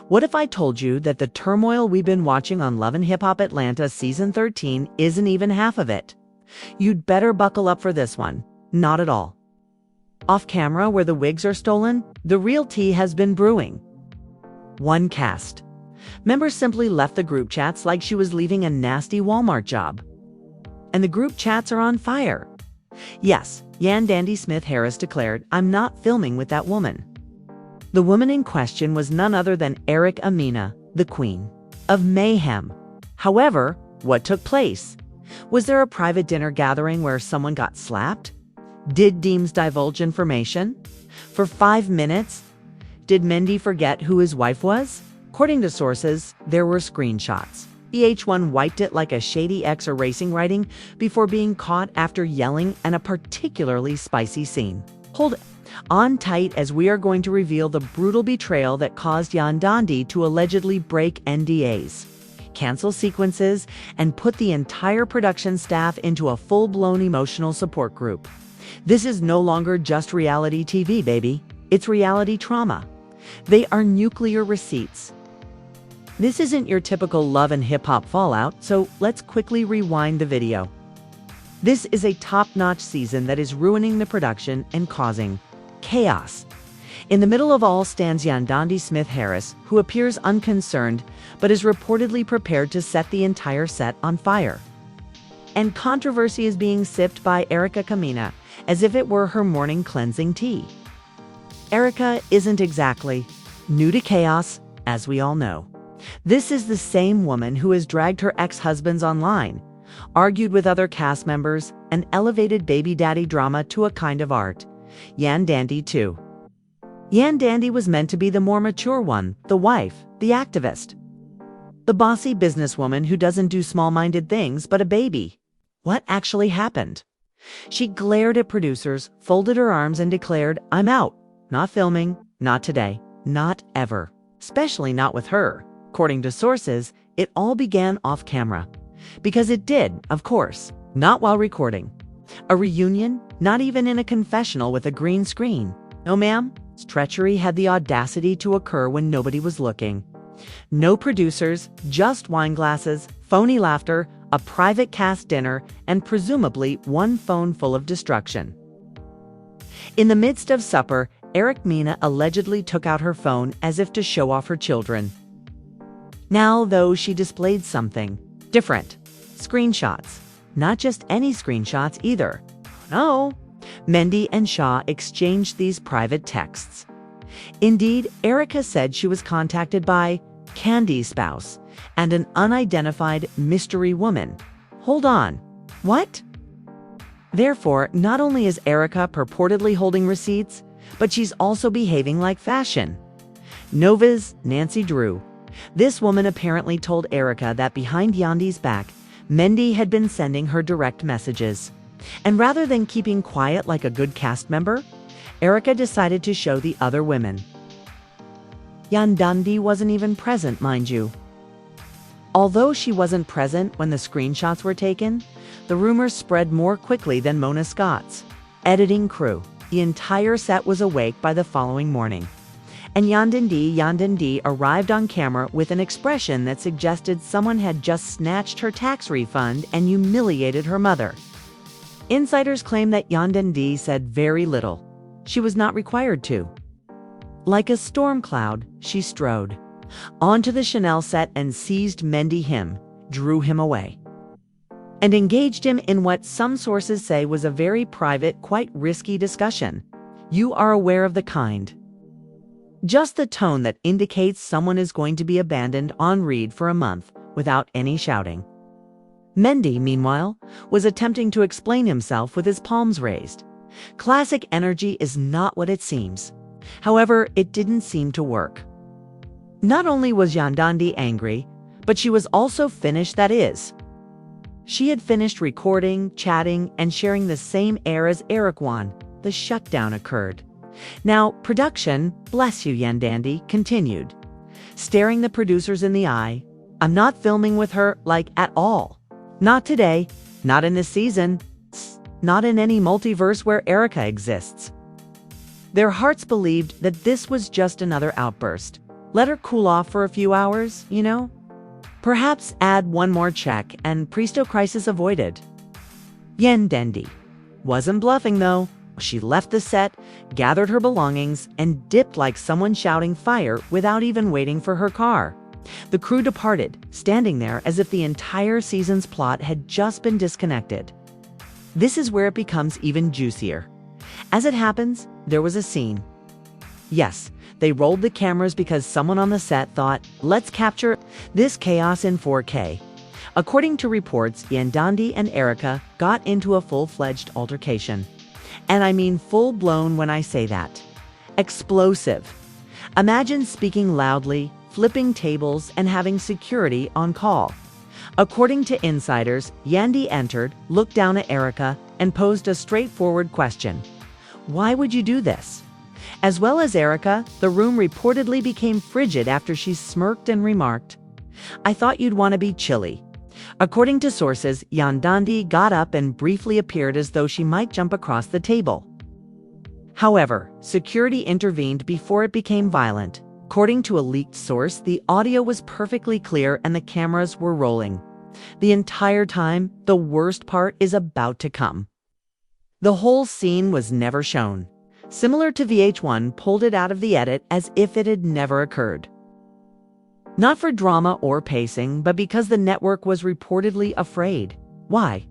What if I told you that the turmoil we've been watching on Love and Hip Hop Atlanta Season 13 isn't even half of it? You'd better buckle up for this one. Not at all. Off camera, where the wigs are stolen, the real tea has been brewing. One cast. Members simply left the group chats like she was leaving a nasty Walmart job. And the group chats are on fire. Yes, Yandy Smith Harris declared, "I'm not filming with that woman." The woman in question was none other than Mena, the queen of mayhem. However, what took place? Was there a private dinner gathering where someone got slapped? Did Deems divulge information? For 5 minutes? Did Mendy forget who his wife was? According to sources, there were screenshots. VH1 wiped it like a shady ex erasing writing before being caught after yelling in a particularly spicy scene. Hold on tight, as we are going to reveal the brutal betrayal that caused Yandy to allegedly break NDAs, cancel sequences, and put the entire production staff into a full-blown emotional support group. This is no longer just reality TV, baby. It's reality trauma. They are nuclear receipts. This isn't your typical love and hip-hop fallout, so let's quickly rewind the video. This is a top-notch season that is ruining the production and causing chaos. In the middle of all stands Yandy Smith Harris, who appears unconcerned, but is reportedly prepared to set the entire set on fire. And controversy is being sipped by Mena, as if it were her morning cleansing tea. Erica isn't exactly new to chaos, as we all know. This is the same woman who has dragged her ex-husbands online, argued with other cast members, and elevated baby daddy drama to a kind of art. Yandy too. Yandy was meant to be the more mature one, the wife, the activist. The bossy businesswoman who doesn't do small-minded things but a baby. What actually happened? She glared at producers, folded her arms, and declared, "I'm out. Not filming, not today, not ever. Especially not with her." According to sources, it all began off camera. Because it did, of course, not while recording. A reunion? Not even in a confessional with a green screen. No, ma'am. Treachery had the audacity to occur when nobody was looking. No producers, just wine glasses, phony laughter, a private cast dinner, and presumably one phone full of destruction. In the midst of supper, Mena allegedly took out her phone as if to show off her children. Now, though, she displayed something different. Screenshots. Not just any screenshots either. No. Mendy and Shaw exchanged these private texts. Indeed, Erica said she was contacted by Candy's spouse and an unidentified mystery woman. Hold on. What? Therefore, not only is Erica purportedly holding receipts, but she's also behaving like fashion. Nova's Nancy Drew. This woman apparently told Erica that behind Yandy's back, Mendy had been sending her direct messages. And rather than keeping quiet like a good cast member, Erica decided to show the other women. Yandy wasn't even present, mind you. Although she wasn't present when the screenshots were taken, the rumors spread more quickly than Mona Scott's editing crew. The entire set was awake by the following morning. And Yandy arrived on camera with an expression that suggested someone had just snatched her tax refund and humiliated her mother. Insiders claim that Yandy said very little. She was not required to. Like a storm cloud, she strode onto the Chanel set and seized him, drew him away, and engaged him in what some sources say was a very private, quite risky discussion. You are aware of the kind. Just the tone that indicates someone is going to be abandoned en read for a month without any shouting. Mendy, meanwhile, was attempting to explain himself with his palms raised. Classic energy is not what it seems. However, it didn't seem to work. Not only was Yandy angry, but she was also finished, that is. She had finished recording, chatting, and sharing the same air as Eric Wan. The shutdown occurred. Now, production, bless you Yandy, continued, staring the producers in the eye. "I'm not filming with her, like, at all. Not today, not in this season, not in any multiverse where Erica exists." Their hearts believed that this was just another outburst, Let her cool off for a few hours, you know? Perhaps add one more check and presto crisis avoided. Yandy wasn't bluffing though. She left the set, gathered her belongings, and dipped like someone shouting fire without even waiting for her car. The crew departed, standing there as if the entire season's plot had just been disconnected. This is where it becomes even juicier. As it happens, there was a scene. Yes, they rolled the cameras because someone on the set thought, let's capture this chaos in 4K. According to reports, Yandy and Erica got into a full-fledged altercation. And I mean full-blown when I say that. Explosive. Imagine speaking loudly, flipping tables, and having security on call. According to insiders, Yandy entered, looked down at Erica, and posed a straightforward question. Why would you do this? As well as Erica, the room reportedly became frigid after she smirked and remarked, I thought you'd want to be chilly. According to sources, Yandy got up and briefly appeared as though she might jump across the table. However, security intervened before it became violent. According to a leaked source, the audio was perfectly clear and the cameras were rolling. The entire time, the worst part is about to come. The whole scene was never shown. Similar to VH1 pulled it out of the edit as if it had never occurred. Not for drama or pacing, but because the network was reportedly afraid. Why?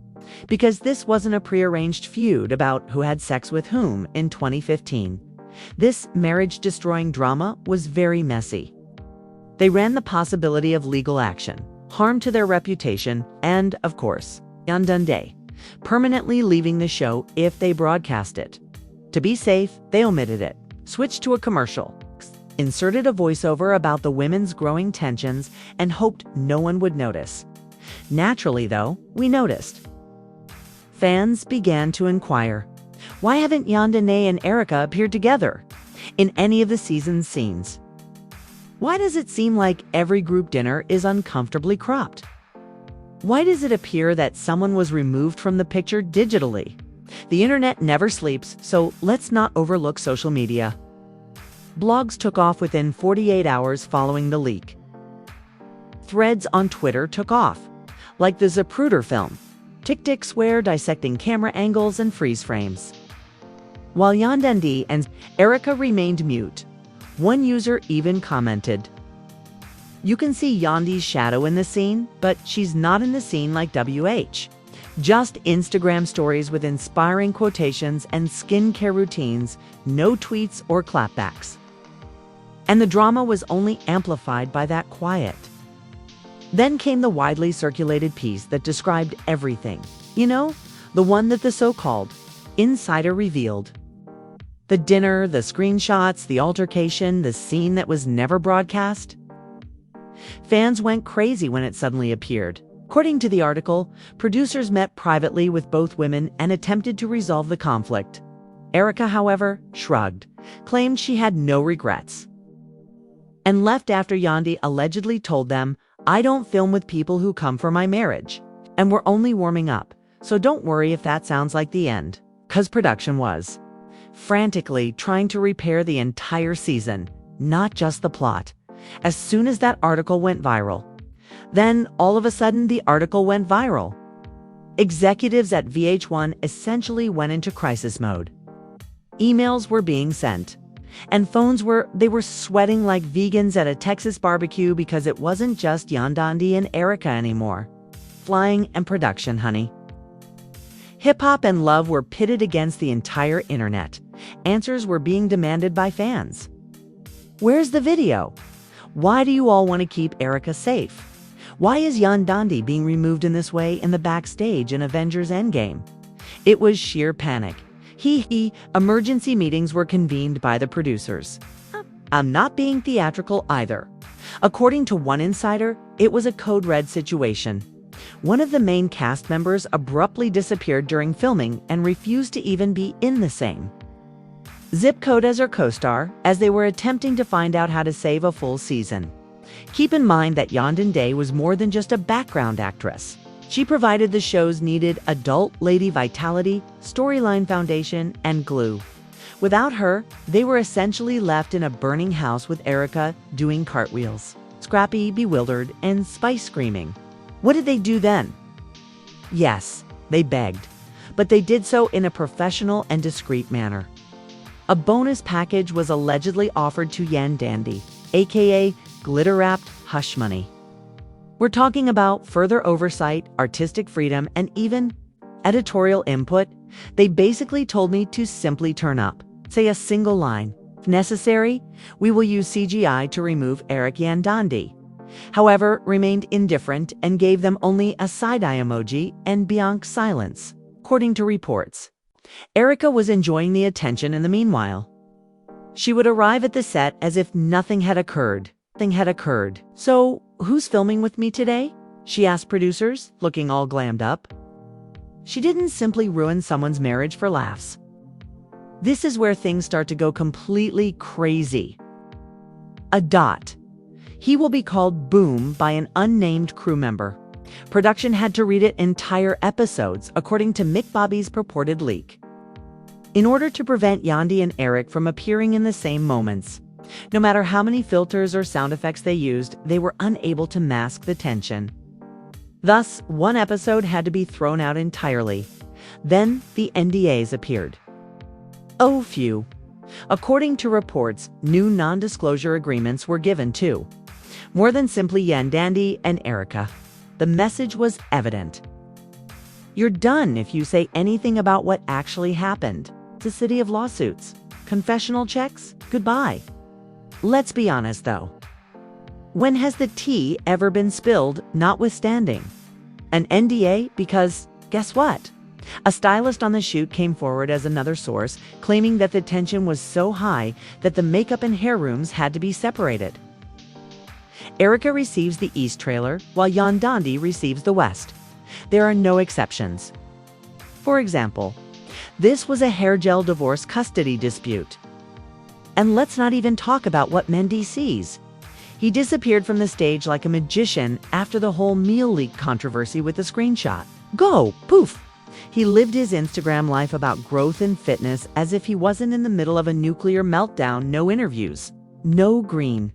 Because this wasn't a prearranged feud about who had sex with whom in 2015. This marriage-destroying drama was very messy. They ran the possibility of legal action, harm to their reputation, and, of course, Yandy permanently leaving the show if they broadcast it. To be safe, they omitted it, switched to a commercial, inserted a voiceover about the women's growing tensions, and hoped no one would notice. Naturally, though, we noticed. Fans began to inquire, why haven't Yandy and Erica appeared together in any of the season's scenes? Why does it seem like every group dinner is uncomfortably cropped? Why does it appear that someone was removed from the picture digitally? The internet never sleeps, so let's not overlook social media. Blogs took off within 48 hours following the leak. Threads on Twitter took off, like the Zapruder film. Tick swear dissecting camera angles and freeze frames. While Yandy and Erica remained mute, one user even commented, you can see Yandy's shadow in the scene, but she's not in the scene like WH. Just Instagram stories with inspiring quotations and skincare routines, no tweets or clapbacks. And the drama was only amplified by that quiet. Then came the widely circulated piece that described everything. You know, the one that the so-called insider revealed. The dinner, the screenshots, the altercation, the scene that was never broadcast. Fans went crazy when it suddenly appeared. According to the article, producers met privately with both women and attempted to resolve the conflict. Erica, however, shrugged, claimed she had no regrets, and left after Yandy allegedly told them, I don't film with people who come for my marriage, and we're only warming up, so don't worry if that sounds like the end. 'Cause production was frantically trying to repair the entire season, not just the plot. As soon as that article went viral, then all of a sudden the article went viral. Executives at VH1 essentially went into crisis mode. Emails were being sent, and phones were sweating like vegans at a Texas barbecue because it wasn't just Yandy and Erica anymore. Flying and production, honey. Hip-hop and love were pitted against the entire internet. Answers were being demanded by fans. Where's the video? Why do you all want to keep Erica safe? Why is Yandy being removed in this way in the backstage in Avengers Endgame? It was sheer panic. Emergency meetings were convened by the producers. I'm not being theatrical either. According to one insider, it was a code red situation. One of the main cast members abruptly disappeared during filming and refused to even be in the same zip code as her co-star, as they were attempting to find out how to save a full season. Keep in mind that Yandy was more than just a background actress. She provided the show's needed adult lady vitality, storyline foundation, and glue. Without her, they were essentially left in a burning house with Erica doing cartwheels, Scrappy bewildered, and Spice screaming. What did they do then? Yes, they begged, but they did so in a professional and discreet manner. A bonus package was allegedly offered to Yandy, aka glitter-wrapped hush money. We're talking about further oversight, artistic freedom, and even editorial input. They basically told me to simply turn up, say a single line. If necessary, we will use CGI to remove Eric Yandy. However, remained indifferent and gave them only a side-eye emoji and Bianca silence, according to reports. Erica was enjoying the attention in the meanwhile. She would arrive at the set as if nothing had occurred. So, who's filming with me today? She asked producers, looking all glammed up. She didn't simply ruin someone's marriage for laughs. This is where things start to go completely crazy. A dot. He will be called Boom by an unnamed crew member. Production had to read it entire episodes, according to Mick Bobby's purported leak. In order to prevent Yandy and Eric from appearing in the same moments, no matter how many filters or sound effects they used, they were unable to mask the tension. Thus, one episode had to be thrown out entirely. Then, the NDAs appeared. Oh, phew. According to reports, new non-disclosure agreements were given too. More than simply Yandy and Erica. The message was evident. You're done if you say anything about what actually happened. It's a city of lawsuits. Confessional checks? Goodbye. Let's be honest, though. When has the tea ever been spilled, notwithstanding an NDA? Because, guess what? A stylist on the shoot came forward as another source, claiming that the tension was so high that the makeup and hair rooms had to be separated. Erica receives the East trailer, while Yandy receives the West. There are no exceptions. For example, this was a hair gel divorce custody dispute. And let's not even talk about what Mendy sees. He disappeared from the stage like a magician after the whole meal leak controversy with the screenshot. Go, poof! He lived his Instagram life about growth and fitness as if he wasn't in the middle of a nuclear meltdown. No interviews, no green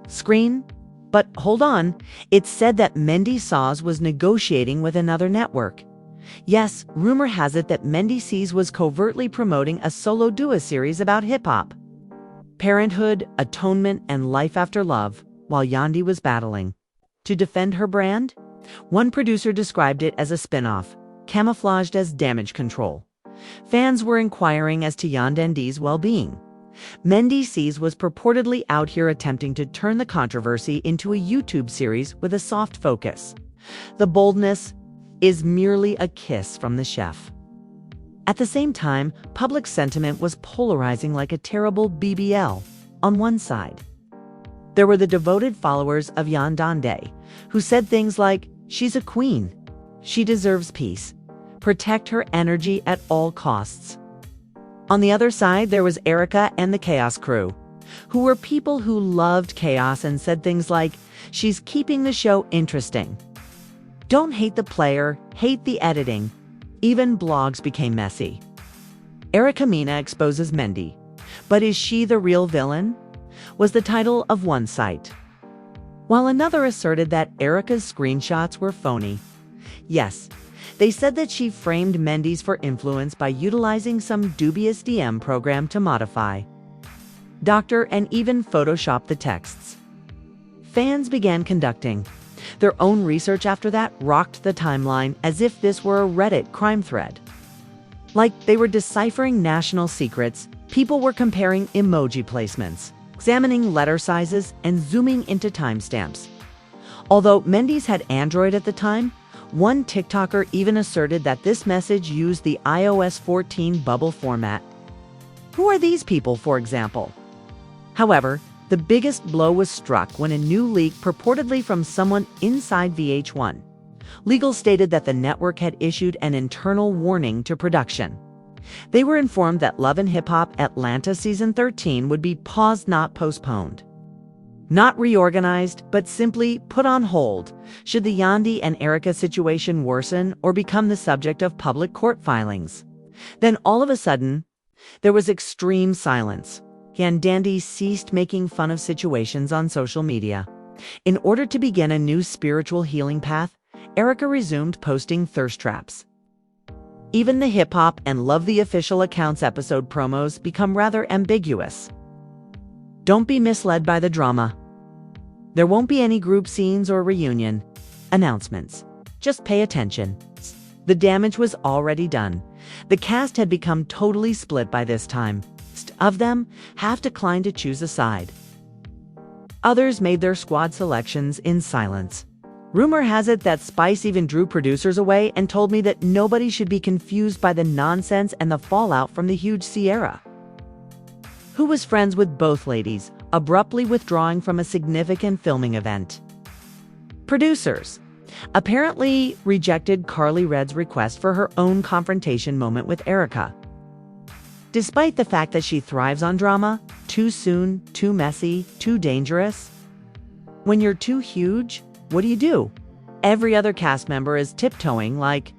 screen. But hold on, it's said that Mendy Saws was negotiating with another network. Yes, rumor has it that Mendy Sees was covertly promoting a solo duo series about hip-hop, parenthood, atonement, and life after love, while Yandy was battling to defend her brand. One producer described it as a spin-off, camouflaged as damage control. Fans were inquiring as to Yandy's well-being. Mendy Sees was purportedly out here attempting to turn the controversy into a YouTube series with a soft focus. The boldness is merely a kiss from the chef. At the same time, public sentiment was polarizing like a terrible BBL. On one side, there were the devoted followers of Yandy, who said things like, "She's a queen. She deserves peace. Protect her energy at all costs." On the other side, there was Erica and the Chaos crew, who were people who loved chaos and said things like, "She's keeping the show interesting. Don't hate the player, hate the editing." Even blogs became messy. Erica Mena exposes Mendy, but is she the real villain? Was the title of one site, while another asserted that Erica's screenshots were phony. Yes, they said that she framed Mendy's for influence by utilizing some dubious DM program to modify, doctor, and even Photoshop the texts. Fans began conducting their own research after that, rocked the timeline as if this were a Reddit crime thread. Like they were deciphering national secrets, people were comparing emoji placements, examining letter sizes, and zooming into timestamps. Although Mendy's had Android at the time, one TikToker even asserted that this message used the iOS 14 bubble format. Who are these people, for example? However, the biggest blow was struck when a new leak purportedly from someone inside VH1. Legal stated that the network had issued an internal warning to production. They were informed that Love and Hip Hop Atlanta Season 13 would be paused, not postponed. Not reorganized, but simply put on hold, should the Yandy and Erica situation worsen or become the subject of public court filings. Then all of a sudden, There was extreme silence. Yandy ceased making fun of situations on social media. In order to begin a new spiritual healing path, Erica resumed posting thirst traps. Even the Hip Hop and Love the Official Accounts episode promos become rather ambiguous. Don't be misled by the drama. There won't be any group scenes or reunion announcements. Just pay attention. The damage was already done. The cast had become totally split by this time. Of them, half declined to choose a side. Others made their squad selections in silence. Rumor has it that Spice even drew producers away and told me that nobody should be confused by the nonsense and the fallout from the huge Sierra, who was friends with both ladies, abruptly withdrawing from a significant filming event. Producers apparently rejected Carly Red's request for her own confrontation moment with Erica. Despite the fact that she thrives on drama, too soon, too messy, too dangerous. When you're too huge, what do? Every other cast member is tiptoeing like,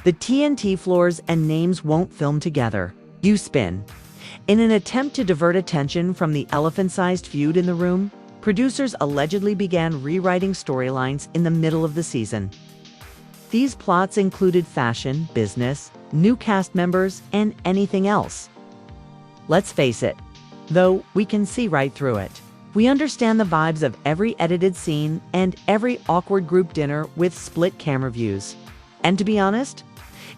the TNT floors and names won't film together. You spin. In an attempt to divert attention from the elephant-sized feud in the room, producers allegedly began rewriting storylines in the middle of the season. These plots included fashion, business, new cast members, and anything else. Let's face it, though we can see right through it. We understand the vibes of every edited scene and every awkward group dinner with split camera views. And to be honest,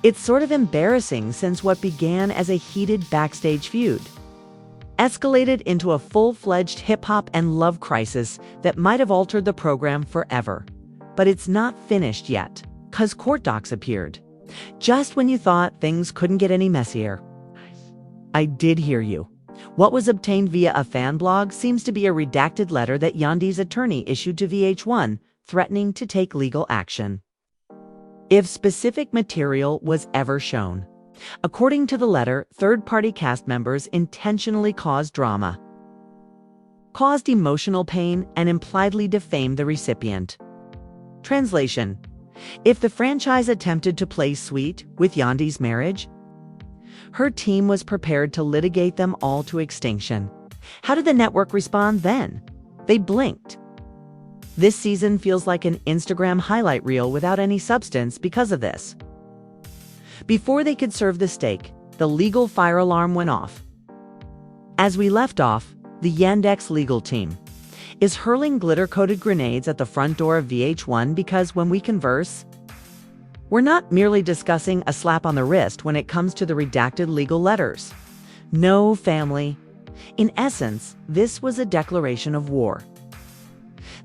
it's sort of embarrassing since what began as a heated backstage feud escalated into a full-fledged hip-hop and love crisis that might have altered the program forever. But it's not finished yet, 'cause court docs appeared. Just when you thought things couldn't get any messier. I did hear you. What was obtained via a fan blog seems to be a redacted letter that Yandy's attorney issued to VH1, threatening to take legal action if specific material was ever shown. According to the letter, third-party cast members intentionally caused drama, caused emotional pain, and impliedly defamed the recipient. Translation: if the franchise attempted to play sweet with Yandy's marriage, her team was prepared to litigate them all to extinction. How did the network respond then? They blinked. This season feels like an Instagram highlight reel without any substance because of this. Before they could serve the steak, the legal fire alarm went off. As we left off, the Yandex legal team is hurling glitter-coated grenades at the front door of VH1 because when we converse, we're not merely discussing a slap on the wrist when it comes to the redacted legal letters. No, family. In essence, this was a declaration of war.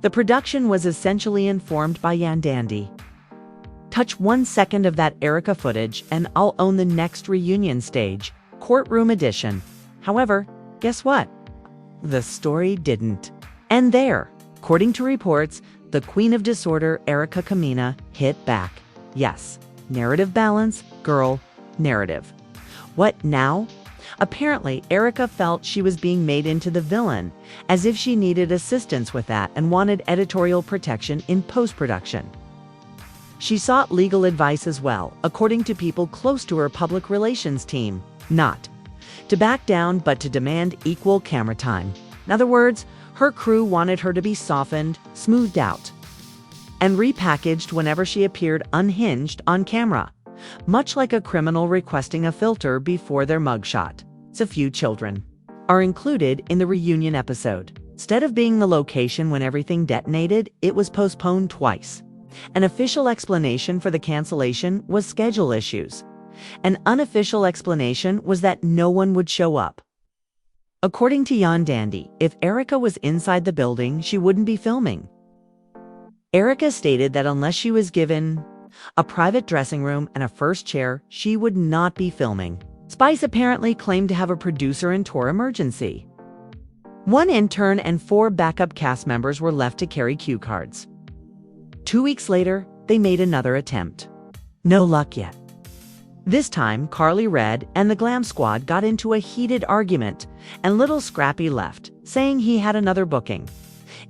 The production was essentially informed by Yandy. Touch 1 second of that Erica footage and I'll own the next reunion stage, courtroom edition. However, guess what? The story didn't end there. According to reports, the Queen of Disorder, Erica Mena, hit back. Yes, narrative balance, girl, narrative. What now? Apparently, Erica felt she was being made into the villain, as if she needed assistance with that and wanted editorial protection in post-production. She sought legal advice as well, according to people close to her public relations team. Not to back down, but to demand equal camera time. In other words, her crew wanted her to be softened, smoothed out, and repackaged whenever she appeared unhinged on camera, much like a criminal requesting a filter before their mugshot. A few children are included in the reunion episode. Instead of being the location when everything detonated, it was postponed twice. An official explanation for the cancellation was schedule issues. An unofficial explanation was that no one would show up. According to Yandy, if Erica was inside the building, she wouldn't be filming. Erica stated that unless she was given a private dressing room and a first chair, she would not be filming. Spice apparently claimed to have a producer in tour emergency. 1 intern and 4 backup cast members were left to carry cue cards. 2 weeks later, they made another attempt. No luck yet. This time, Carly Red and the Glam Squad got into a heated argument, and Little Scrappy left, saying he had another booking.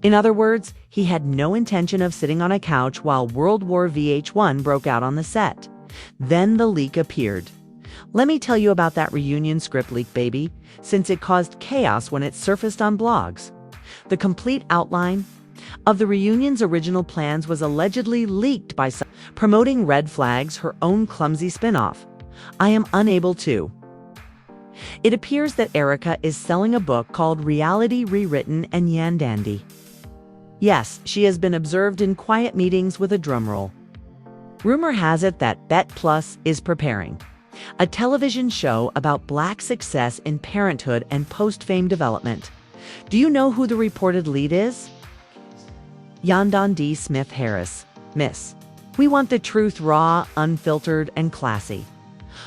In other words, he had no intention of sitting on a couch while World War VH1 broke out on the set. Then the leak appeared. Let me tell you about that reunion script leak, baby, since it caused chaos when it surfaced on blogs. The complete outline of the reunion's original plans was allegedly leaked by some, promoting Red Flags, her own clumsy spin-off. I am unable to. It appears that Erica is selling a book called Reality Rewritten and Yandy. Yes, she has been observed in quiet meetings with a drumroll. Rumor has it that Bet Plus is preparing a television show about Black success in parenthood and post-fame development. Do you know who the reported lead is? Yandy Smith Harris. Miss, we want the truth raw, unfiltered, and classy.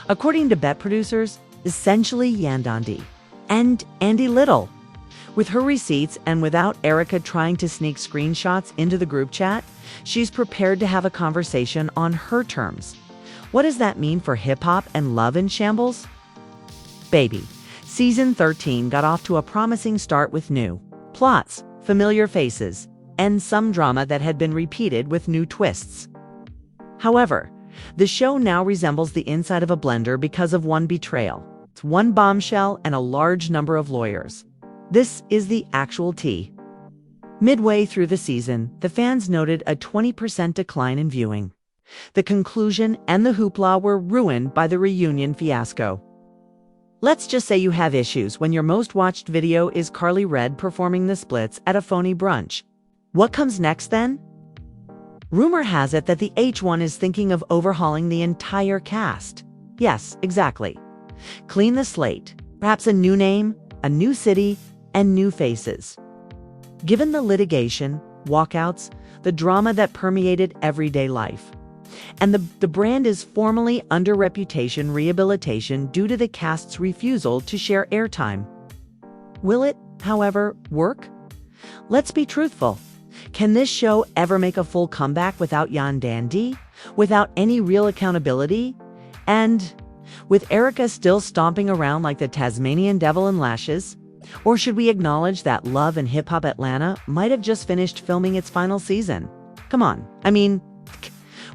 According to Bet producers, essentially Yandy and Andy Little. With her receipts and without Erica trying to sneak screenshots into the group chat, she's prepared to have a conversation on her terms. What does that mean for hip-hop and love in shambles? Baby, season 13 got off to a promising start with new plots, familiar faces, and some drama that had been repeated with new twists. However, the show now resembles the inside of a blender because of one betrayal, one bombshell, and a large number of lawyers. This is the actual tea. Midway through the season, the fans noted a 20% decline in viewing. The conclusion and the hoopla were ruined by the reunion fiasco. Let's just say you have issues when your most watched video is Carly Red performing the splits at a phony brunch. What comes next then? Rumor has it that the H1 is thinking of overhauling the entire cast. Yes, exactly. Clean the slate, perhaps a new name, a new city, and new faces. Given the litigation, walkouts, the drama that permeated everyday life, and the brand is formally under reputation rehabilitation due to the cast's refusal to share airtime. Will it, however, work? Let's be truthful. Can this show ever make a full comeback without Yandy, without any real accountability, and with Erica still stomping around like the Tasmanian devil in lashes? Or should we acknowledge that Love and Hip Hop Atlanta might have just finished filming its final season? Come on, I mean,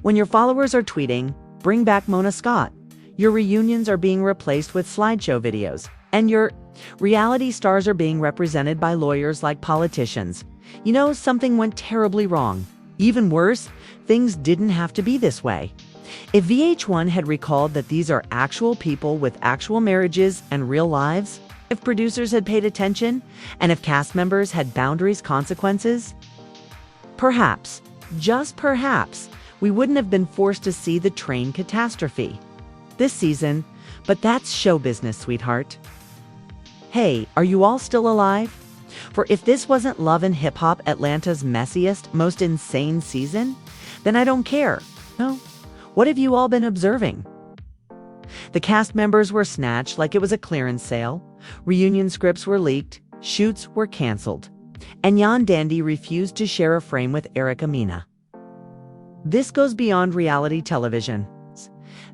when your followers are tweeting, "Bring back Mona Scott," your reunions are being replaced with slideshow videos, and your reality stars are being represented by lawyers like politicians, you know something went terribly wrong. Even worse, things didn't have to be this way. If VH1 had recalled that these are actual people with actual marriages and real lives, if producers had paid attention, and if cast members had boundaries, consequences, perhaps, just perhaps, we wouldn't have been forced to see the train catastrophe this season, but that's show business, sweetheart. Hey, are you all still alive? For if this wasn't Love and Hip Hop Atlanta's messiest, most insane season, then I don't care. No. What have you all been observing? The cast members were snatched like it was a clearance sale, reunion scripts were leaked, shoots were canceled, and Yandy refused to share a frame with Mena. This goes beyond reality television.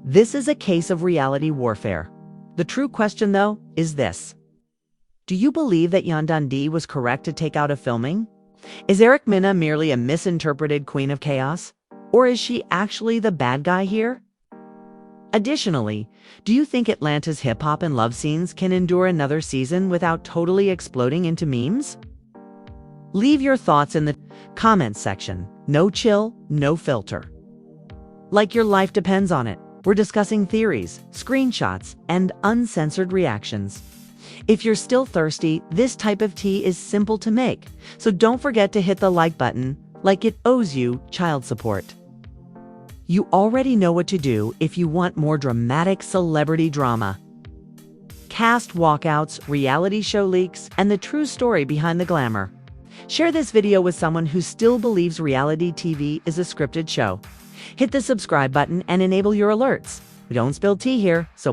This is a case of reality warfare. The true question, though, is this. Do you believe that Yandy was correct to take out of filming? Is Mena merely a misinterpreted queen of chaos? Or is she actually the bad guy here? Additionally, do you think Atlanta's hip-hop and love scenes can endure another season without totally exploding into memes? Leave your thoughts in the comments section. No chill, no filter. Like your life depends on it. We're discussing theories, screenshots, and uncensored reactions. If you're still thirsty, this type of tea is simple to make, so don't forget to hit the like button, like it owes you child support. You already know what to do if you want more dramatic celebrity drama. Cast walkouts, reality show leaks, and the true story behind the glamour. Share this video with someone who still believes reality TV is a scripted show. Hit the subscribe button and enable your alerts. We don't spill tea here, so